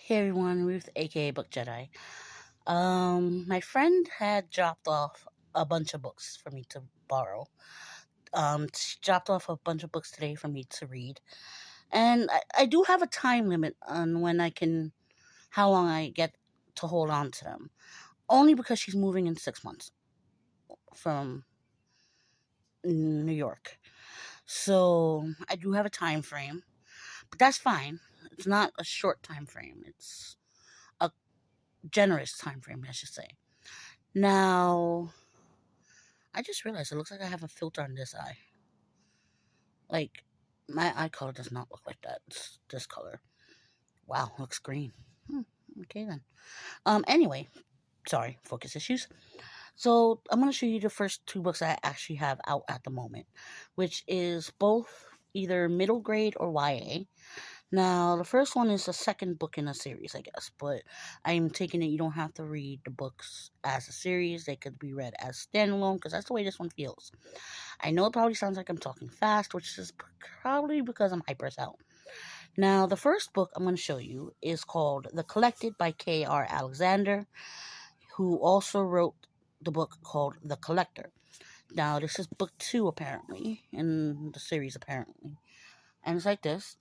Hey everyone, Ruth, aka Book Jedi. My friend had dropped off a bunch of books for me to borrow. She dropped off a bunch of books today for me to read, and I do have a time limit on how long I get to hold on to them. Only because she's moving in 6 months from New York, so I do have a time frame, but that's fine. It's not a short time frame. It's a generous time frame, I should say. Now, I just realized it looks like I have a filter on this eye. Like, my eye color does not look like that. It's this color. Wow, looks green. Okay then. Anyway, sorry, focus issues. So, I'm going to show you the first two books I actually have out at the moment, which is both either middle grade or YA. Now, the first one is the second book in a series, I guess, but I'm taking it you don't have to read the books as a series. They could be read as standalone, because that's the way this one feels. I know it probably sounds like I'm talking fast, which is probably because I'm hypers out. Now, the first book I'm going to show you is called The Collected by K.R. Alexander, who also wrote the book called The Collector. Now, this is book 2, apparently, in the series, apparently. And it's like this.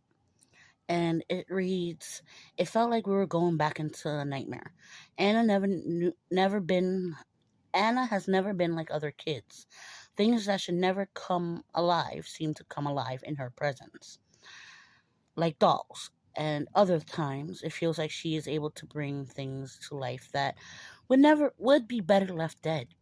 And it reads, "It felt like we were going back into a nightmare. Anna has never been like other kids. Things that should never come alive seem to come alive in her presence, like dolls. And other times, it feels like she is able to bring things to life that would be better left dead.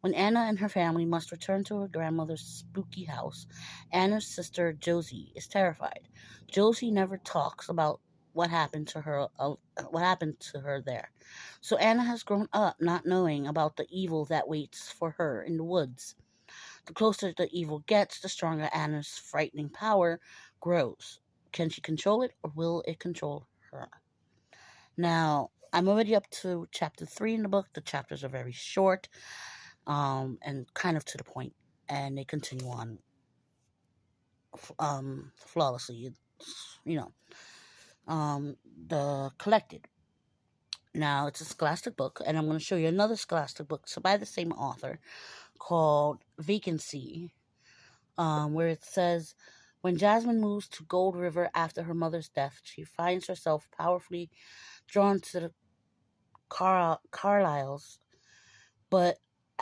When Anna and her family must return to her grandmother's spooky house, Anna's sister Josie is terrified. Josie never talks about what happened to her there. So Anna has grown up not knowing about the evil that waits for her in the woods. The closer the evil gets, the stronger Anna's frightening power grows. Can she control it, or will it control her? Now, I'm already up to chapter 3 in the book. The chapters are very short, and kind of to the point, and they continue on flawlessly. You know, The Collected. Now, it's a scholastic book, and I'm going to show you another scholastic book, so by the same author, called Vacancy, where it says, "When Jasmine moves to Gold River after her mother's death, she finds herself powerfully drawn to the Carlisle's, but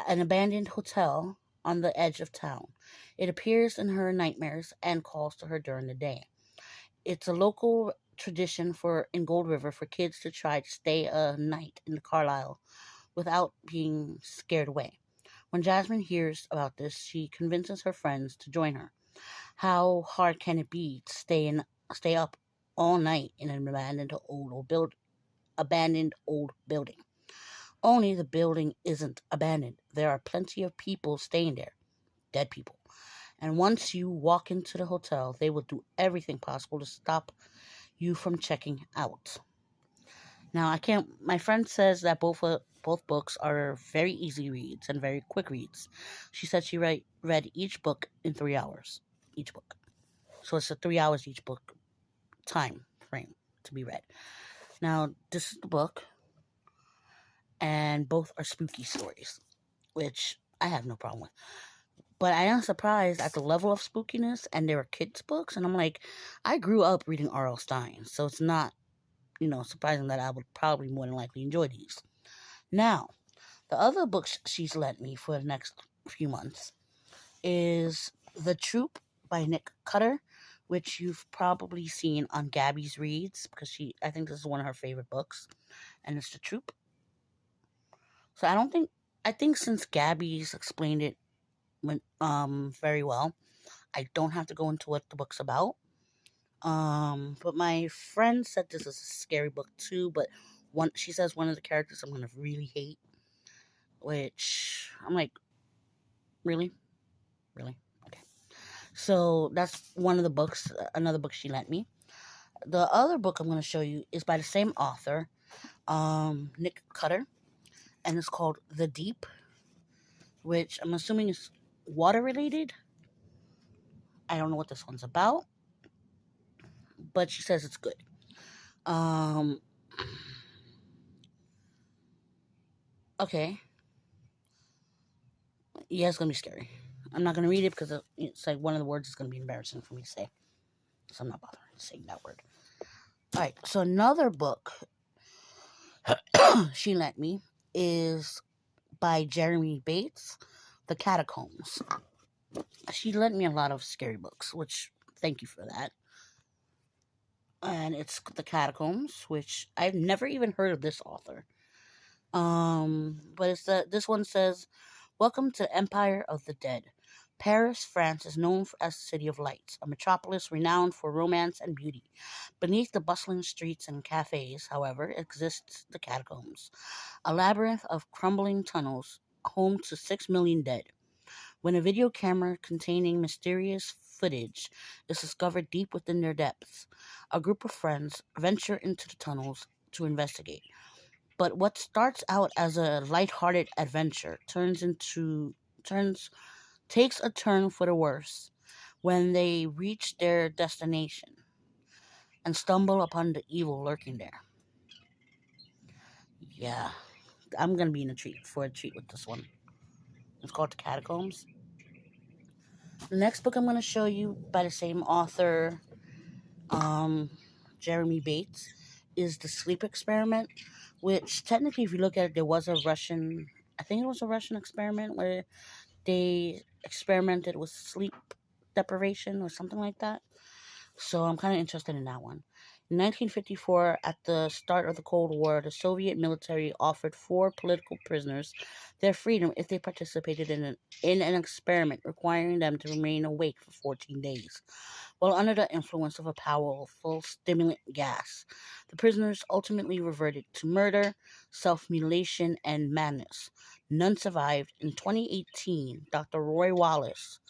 an abandoned hotel on the edge of town. It appears in her nightmares and calls to her during the day. It's a local tradition in Gold River for kids to try to stay a night in the Carlisle without being scared away. When Jasmine hears about this, she convinces her friends to join her. How hard can it be to stay up all night in an abandoned old building? Only the building isn't abandoned. There are plenty of people staying there, dead people. And once you walk into the hotel, they will do everything possible to stop you from checking out." Now, I can't. My friend says that both books are very easy reads and very quick reads. She said she read each book in 3 hours, each book. So it's a 3 hours each book time frame to be read. Now, this is the book, and both are spooky stories, which I have no problem with. But I am surprised at the level of spookiness, and they were kids' books, and I'm like, I grew up reading R.L. Stein, so it's not, surprising that I would probably more than likely enjoy these. Now, the other books she's lent me for the next few months is The Troop by Nick Cutter, which you've probably seen on Gabby's Reads, because I think this is one of her favorite books, and it's The Troop. So I think since Gabby's explained it very well, I don't have to go into what the book's about. But my friend said this is a scary book too, but she says one of the characters I'm gonna really hate, which I'm like, really? Really? Okay. So that's one of the books, another book she lent me. The other book I'm gonna show you is by the same author, Nick Cutter, and it's called The Deep, which I'm assuming is water related. I don't know what this one's about, but she says it's good. Okay. Yeah, it's gonna be scary. I'm not gonna read it because it's like one of the words is gonna be embarrassing for me to say, so I'm not bothering saying that word. All right. So another book she lent me is by Jeremy Bates, The Catacombs. She lent me a lot of scary books, which thank you for that. And it's The Catacombs, which I've never even heard of this author. But this one says, "Welcome to Empire of the Dead. Paris, France is known as the City of Lights, a metropolis renowned for romance and beauty. Beneath the bustling streets and cafes, however, exists the catacombs, a labyrinth of crumbling tunnels home to 6 million dead. When a video camera containing mysterious footage is discovered deep within their depths, a group of friends venture into the tunnels to investigate. But what starts out as a lighthearted adventure turns takes a turn for the worse when they reach their destination and stumble upon the evil lurking there." Yeah, I'm gonna be in a treat with this one. It's called The Catacombs. The next book I'm gonna show you by the same author, um, Jeremy Bates, is The Sleep Experiment, which technically, if you look at it, there was a Russian, I think it was a Russian experiment where they experimented with sleep deprivation or something like that. So I'm kind of interested in that one. In 1954, at the start of the Cold War, the Soviet military offered four political prisoners their freedom if they participated in an experiment requiring them to remain awake for 14 days while under the influence of a powerful stimulant gas. The prisoners ultimately reverted to murder, self mutilation, and madness. None survived. In 2018, Dr. Roy Wallace,